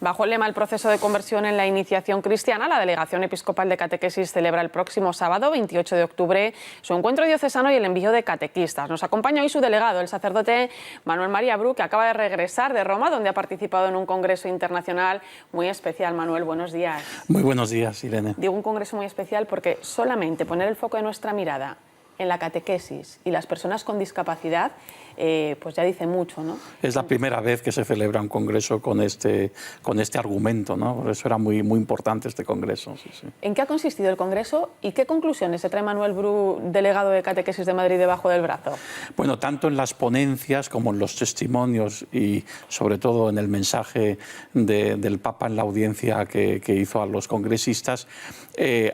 Bajo el lema "El proceso de conversión en la iniciación cristiana", la Delegación Episcopal de Catequesis celebra el próximo sábado, 28 de octubre, su encuentro diocesano y el envío de catequistas. Nos acompaña hoy su delegado, el sacerdote Manuel María Bru, que acaba de regresar de Roma, donde ha participado en un congreso internacional muy especial. Manuel, buenos días. Muy buenos días, Irene. Digo un congreso muy especial porque solamente poner el foco de nuestra mirada en la catequesis y las personas con discapacidad, pues ya dice mucho, ¿no? Es la primera vez que se celebra un congreso con este argumento, ¿no? Por eso era muy importante este congreso. Sí, sí. ¿En qué ha consistido el congreso y qué conclusiones se trae Manuel Bru, delegado de Catequesis de Madrid, debajo del brazo? Bueno, tanto en las ponencias como en los testimonios y sobre todo en el mensaje del Papa en la audiencia que hizo a los congresistas,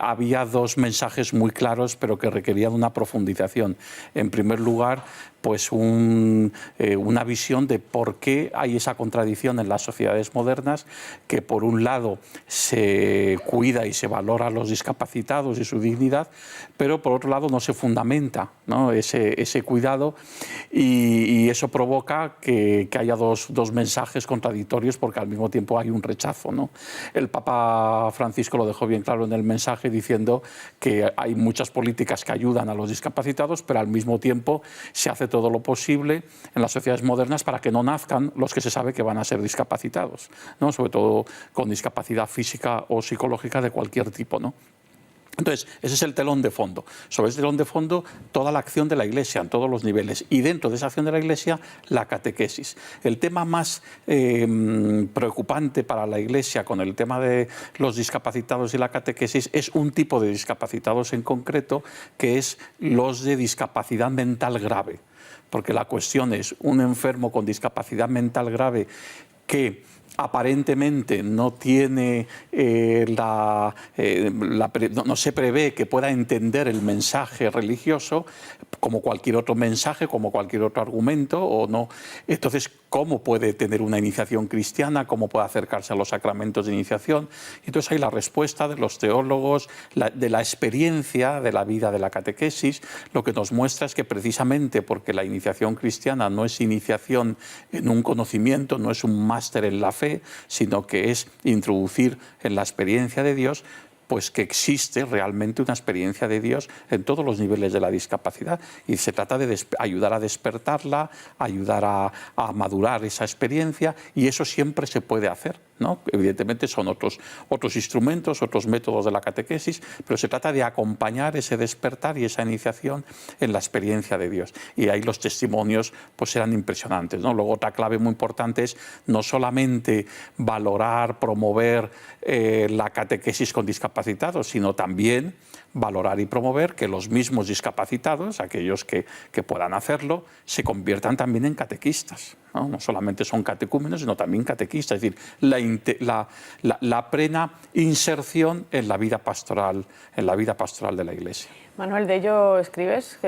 había dos mensajes muy claros, pero que requerían una profundización. En primer lugar, pues una visión de por qué hay esa contradicción en las sociedades modernas, que por un lado se cuida y se valora a los discapacitados y su dignidad, pero por otro lado no se fundamenta, ¿no? ese cuidado, y eso provoca que haya dos mensajes contradictorios, porque al mismo tiempo hay un rechazo, ¿no? El Papa Francisco lo dejó bien claro en el mensaje, diciendo que hay muchas políticas que ayudan a los discapacitados, pero al mismo tiempo se hace todo lo posible en las sociedades modernas para que no nazcan los que se sabe que van a ser discapacitados, ¿no? Sobre todo con discapacidad física o psicológica de cualquier tipo, ¿no? Entonces, ese es el telón de fondo. Sobre ese telón de fondo, toda la acción de la Iglesia en todos los niveles. Y dentro de esa acción de la Iglesia, la catequesis. El tema más preocupante para la Iglesia con el tema de los discapacitados y la catequesis es un tipo de discapacitados en concreto, que es los de discapacidad mental grave. Porque la cuestión es un enfermo con discapacidad mental grave que aparentemente no tiene no se prevé que pueda entender el mensaje religioso como cualquier otro mensaje, como cualquier otro argumento, o no. Entonces, ¿cómo puede tener una iniciación cristiana? ¿Cómo puede acercarse a los sacramentos de iniciación? Entonces hay la respuesta de los teólogos, de la experiencia de la vida de la catequesis. Lo que nos muestra es que precisamente porque la iniciación cristiana no es iniciación en un conocimiento, no es un máster en la fe, sino que es introducir en la experiencia de Dios, pues que existe realmente una experiencia de Dios en todos los niveles de la discapacidad, y se trata de ayudar a despertarla, ayudar a madurar esa experiencia, y eso siempre se puede hacer, ¿no? Evidentemente son otros instrumentos, otros métodos de la catequesis, pero se trata de acompañar ese despertar y esa iniciación en la experiencia de Dios. Y ahí los testimonios pues eran impresionantes, ¿no? Luego otra clave muy importante es no solamente valorar, promover la catequesis con discapacitados, sino también valorar y promover que los mismos discapacitados, aquellos que puedan hacerlo, se conviertan también en catequistas, ¿no? No solamente son catecúmenos, sino también catequistas, es decir, la plena inserción en la vida pastoral de la Iglesia. Manuel, de ello escribes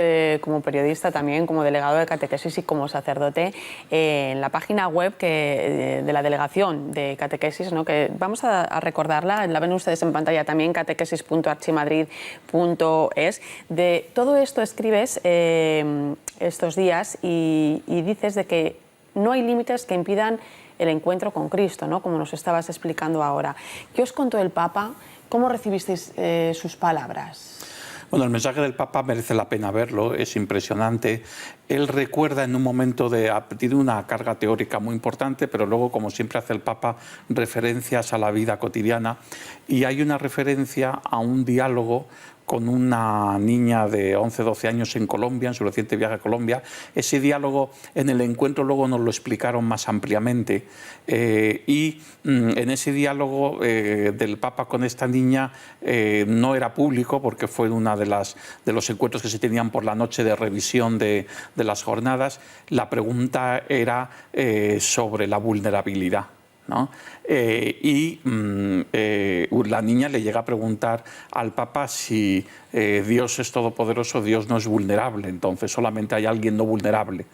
como periodista también, como delegado de catequesis y como sacerdote, en la página web de la Delegación de Catequesis, ¿no? Que vamos a recordarla, la ven ustedes en pantalla también, catequesis.archimadrid.es. De todo esto escribes estos días y dices de que no hay límites que impidan el encuentro con Cristo, ¿no? Como nos estabas explicando ahora. ¿Qué os contó el Papa? ¿Cómo recibisteis sus palabras? Bueno, el mensaje del Papa merece la pena verlo, es impresionante. Él recuerda en un momento tiene una carga teórica muy importante, pero luego, como siempre hace el Papa, referencias a la vida cotidiana, y hay una referencia a un diálogo con una niña de 11-12 años en Colombia, en su reciente viaje a Colombia. Ese diálogo en el encuentro luego nos lo explicaron más ampliamente, y en ese diálogo del Papa con esta niña no era público, porque fue uno de los encuentros que se tenían por la noche de revisión de las jornadas. La pregunta era sobre la vulnerabilidad, ¿no? La niña le llega a preguntar al Papa si Dios es todopoderoso, Dios no es vulnerable, entonces solamente hay alguien no vulnerable.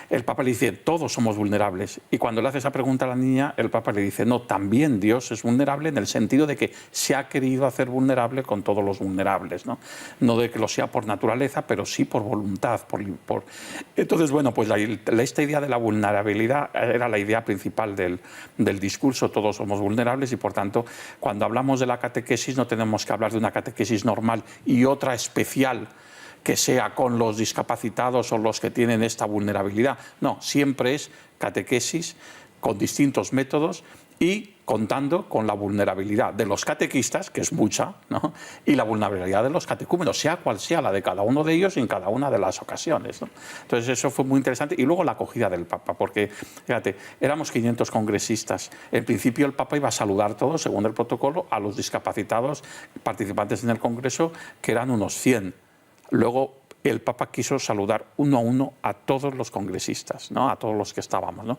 el Papa le dice, todos somos vulnerables. Y cuando le hace esa pregunta a la niña, el Papa le dice, no, también Dios es vulnerable en el sentido de que se ha querido hacer vulnerable con todos los vulnerables, ¿no? No de que lo sea por naturaleza, pero sí por voluntad. Entonces, bueno, pues esta idea de la vulnerabilidad era la idea principal del discurso, todos somos vulnerables y, por tanto, cuando hablamos de la catequesis no tenemos que hablar de una catequesis normal y otra especial que sea con los discapacitados o los que tienen esta vulnerabilidad. No, siempre es catequesis con distintos métodos y contando con la vulnerabilidad de los catequistas, que es mucha, ¿no? Y la vulnerabilidad de los catecúmenos, sea cual sea la de cada uno de ellos y en cada una de las ocasiones, ¿no? Entonces eso fue muy interesante. Y luego la acogida del Papa, porque, fíjate, éramos 500 congresistas. En principio el Papa iba a saludar todos, según el protocolo, a los discapacitados participantes en el Congreso, que eran unos 100. Luego el Papa quiso saludar uno a uno a todos los congresistas, ¿no? A todos los que estábamos, ¿no?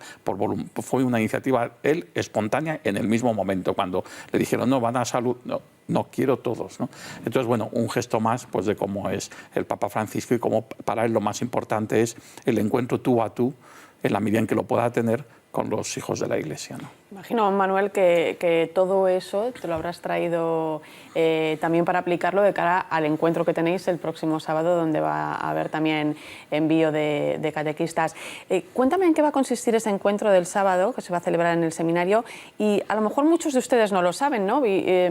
Fue una iniciativa, él, espontánea, en el mismo momento, cuando le dijeron, no, van a saludar, no, quiero todos, ¿no? Entonces, bueno, un gesto más pues, de cómo es el Papa Francisco y cómo para él lo más importante es el encuentro tú a tú, en la medida en que lo pueda tener, con los hijos de la Iglesia, ¿no? Imagino, Manuel, que todo eso te lo habrás traído también para aplicarlo de cara al encuentro que tenéis el próximo sábado, donde va a haber también envío de catequistas. Cuéntame en qué va a consistir ese encuentro del sábado, que se va a celebrar en el seminario, y a lo mejor muchos de ustedes no lo saben, ¿no?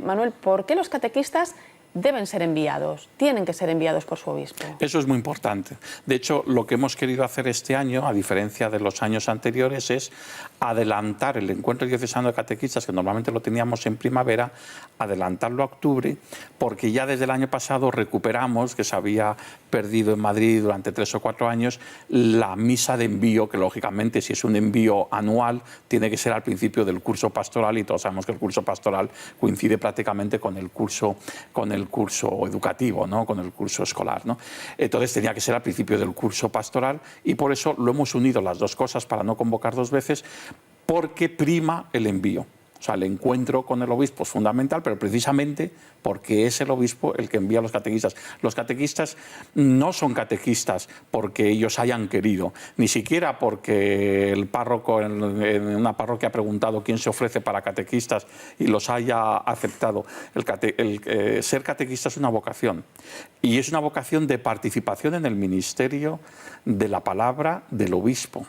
Manuel, ¿por qué los catequistas deben ser enviados, tienen que ser enviados por su obispo? Eso es muy importante. De hecho, lo que hemos querido hacer este año, a diferencia de los años anteriores, es adelantar el encuentro diocesano de catequistas, que normalmente lo teníamos en primavera, adelantarlo a octubre, porque ya desde el año pasado recuperamos, que se había perdido en Madrid durante 3 o 4 años, la misa de envío, que lógicamente si es un envío anual, tiene que ser al principio del curso pastoral, y todos sabemos que el curso pastoral coincide prácticamente con el curso educativo, ¿no? Con el curso escolar, ¿no? Entonces tenía que ser al principio del curso pastoral y por eso lo hemos unido las dos cosas para no convocar 2 veces, porque prima el envío. O sea, el encuentro con el obispo es fundamental, pero precisamente porque es el obispo el que envía a los catequistas. Los catequistas no son catequistas porque ellos hayan querido, ni siquiera porque el párroco en una parroquia ha preguntado quién se ofrece para catequistas y los haya aceptado. Ser catequista es una vocación, y es una vocación de participación en el ministerio de la palabra del obispo.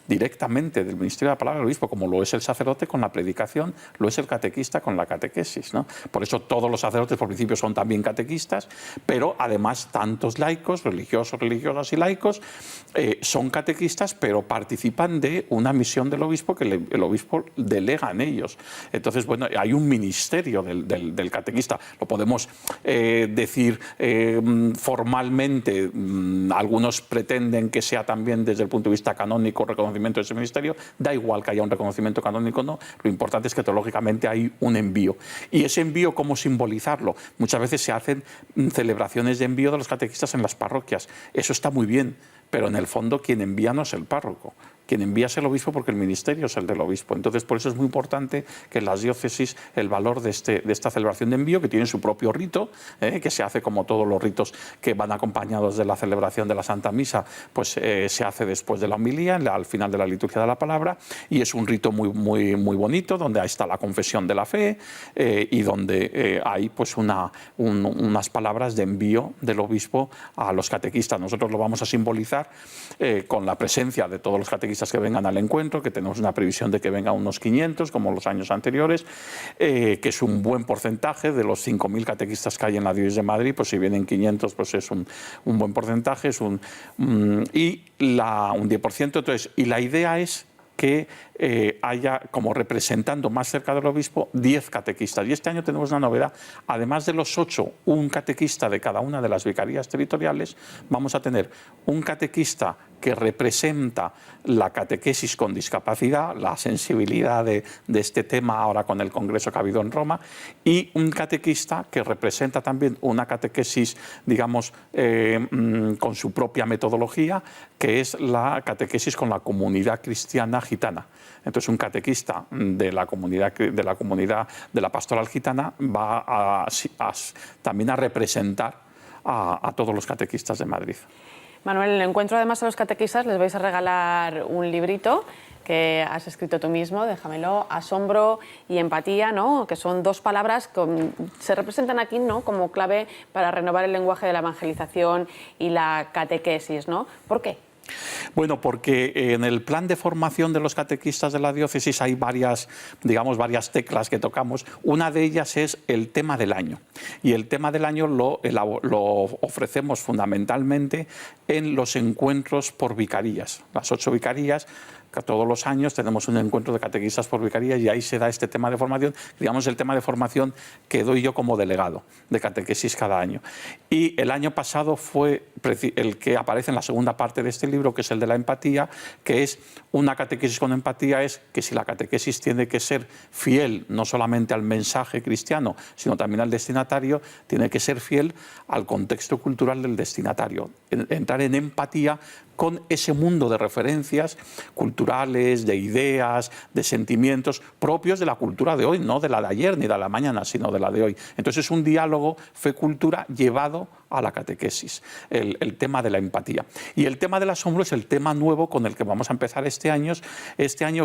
Directamente del ministerio de la palabra del obispo, como lo es el sacerdote con la predicación, lo es el catequista con la catequesis, ¿no? Por eso todos los sacerdotes por principio son también catequistas, pero además tantos laicos, religiosos, religiosas y laicos son catequistas, pero participan de una misión del obispo que el obispo delega en ellos. Entonces, bueno, hay un ministerio del catequista. Lo podemos decir formalmente, algunos pretenden que sea también desde el punto de vista canónico reconocimiento de ese ministerio, da igual que haya un reconocimiento canónico o no, lo importante es que teológicamente hay un envío. Y ese envío, ¿cómo simbolizarlo? Muchas veces se hacen celebraciones de envío de los catequistas en las parroquias. Eso está muy bien, pero en el fondo quien envía no es el párroco. Quien envía es el obispo, porque el ministerio es el del obispo. Entonces, por eso es muy importante que en las diócesis el valor de esta celebración de envío, que tiene su propio rito, que se hace como todos los ritos que van acompañados de la celebración de la Santa Misa, pues se hace después de la homilía, al final de la liturgia de la palabra, y es un rito muy, muy, muy bonito, donde ahí está la confesión de la fe y donde hay pues unas palabras de envío del obispo a los catequistas. Nosotros lo vamos a simbolizar con la presencia de todos los catequistas que vengan al encuentro, que tenemos una previsión de que vengan unos 500, como los años anteriores, que es un buen porcentaje de los 5.000 catequistas que hay en la diócesis de Madrid. Pues si vienen 500, pues es un buen porcentaje, es un 10%. Entonces, y la idea es que haya como representando más cerca del obispo 10 catequistas. Y este año tenemos una novedad. Además de los 8, un catequista de cada una de las vicarías territoriales, vamos a tener un catequista que representa la catequesis con discapacidad, la sensibilidad de este tema ahora con el congreso que ha habido en Roma, y un catequista que representa también una catequesis, digamos, con su propia metodología, que es la catequesis con la comunidad cristiana gitana. Entonces, un catequista de la comunidad de la pastoral gitana va también a representar a todos los catequistas de Madrid. Manuel, en el encuentro además a los catequistas les vais a regalar un librito que has escrito tú mismo, déjamelo, asombro y empatía, ¿no? Que son dos palabras que se representan aquí, ¿no?, como clave para renovar el lenguaje de la evangelización y la catequesis, ¿no? ¿Por qué? Bueno, porque en el plan de formación de los catequistas de la diócesis hay varias, digamos, varias teclas que tocamos. Una de ellas es el tema del año. Y el tema del año lo ofrecemos fundamentalmente en los encuentros por vicarías. Las 8 vicarías, que todos los años tenemos un encuentro de catequistas por vicarías y ahí se da este tema de formación, digamos el tema de formación que doy yo como delegado de catequesis cada año. Y el año pasado fue el que aparece en la segunda parte de este libro, que es el de la empatía, que es una catequesis con empatía, es que si la catequesis tiene que ser fiel no solamente al mensaje cristiano, sino también al destinatario, tiene que ser fiel al contexto cultural del destinatario, entrar en empatía con ese mundo de referencias culturales, de ideas, de sentimientos propios de la cultura de hoy, no de la de ayer ni de la mañana, sino de la de hoy. Entonces es un diálogo fe-cultura llevado a la catequesis, el tema de la empatía. Y el tema del asombro es el tema nuevo con el que vamos a empezar este año,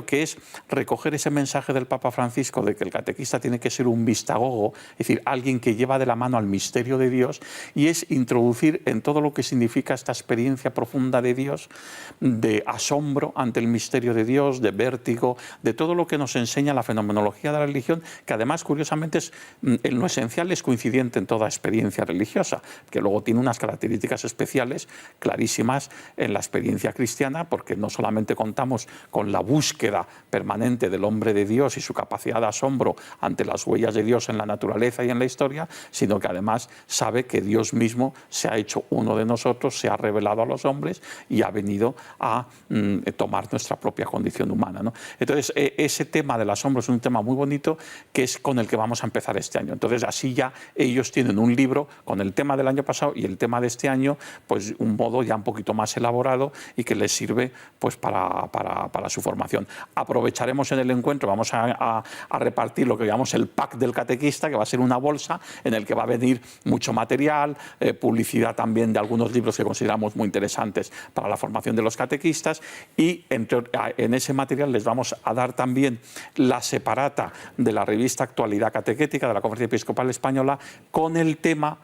que es recoger ese mensaje del Papa Francisco de que el catequista tiene que ser un vistagogo, es decir, alguien que lleva de la mano al misterio de Dios, y es introducir en todo lo que significa esta experiencia profunda de Dios, de asombro ante el misterio de Dios, de vértigo, de todo lo que nos enseña la fenomenología de la religión, que además, curiosamente, en lo esencial es coincidente en toda experiencia religiosa, que luego tiene unas características especiales clarísimas en la experiencia cristiana, porque no solamente contamos con la búsqueda permanente del hombre de Dios y su capacidad de asombro ante las huellas de Dios en la naturaleza y en la historia, sino que además sabe que Dios mismo se ha hecho uno de nosotros, se ha revelado a los hombres y ha venido a tomar nuestra propia condición humana, ¿no? Entonces, ese tema del asombro es un tema muy bonito, que es con el que vamos a empezar este año. Entonces, así ya ellos tienen un libro con el tema del año pasado y el tema de este año, pues un modo ya un poquito más elaborado y que les sirve pues para su formación. Aprovecharemos en el encuentro, vamos a repartir lo que llamamos el pack del catequista, que va a ser una bolsa en el que va a venir mucho material, publicidad también de algunos libros que consideramos muy interesantes para la formación de los catequistas, y en ese material les vamos a dar también la separata de la revista Actualidad Catequética de la Conferencia Episcopal Española con el tema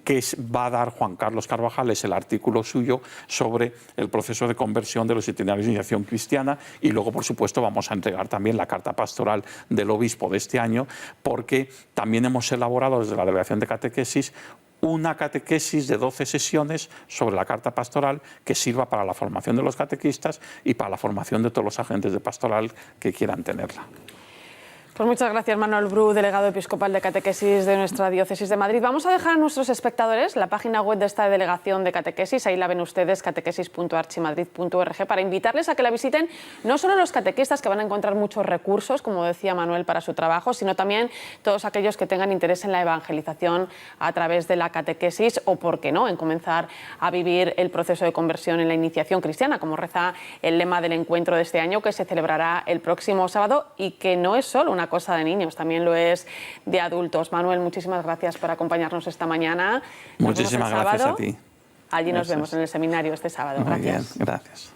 que va a dar Juan Carlos Carvajal, es el artículo suyo sobre el proceso de conversión de los itinerarios de iniciación cristiana, y luego, por supuesto, vamos a entregar también la carta pastoral del obispo de este año, porque también hemos elaborado desde la Delegación de Catequesis una catequesis de 12 sesiones sobre la carta pastoral que sirva para la formación de los catequistas y para la formación de todos los agentes de pastoral que quieran tenerla. Pues muchas gracias, Manuel Bru, delegado episcopal de catequesis de nuestra diócesis de Madrid. Vamos a dejar a nuestros espectadores la página web de esta delegación de catequesis, ahí la ven ustedes, catequesis.archimadrid.org, para invitarles a que la visiten, no solo los catequistas, que van a encontrar muchos recursos, como decía Manuel, para su trabajo, sino también todos aquellos que tengan interés en la evangelización a través de la catequesis, o, por qué no, en comenzar a vivir el proceso de conversión en la iniciación cristiana, como reza el lema del encuentro de este año, que se celebrará el próximo sábado y que no es solo una cosa de niños, también lo es de adultos. Manuel, muchísimas gracias por acompañarnos esta mañana. Muchísimas gracias a ti. Allí nos vemos en el seminario este sábado. Muy gracias. Bien, gracias.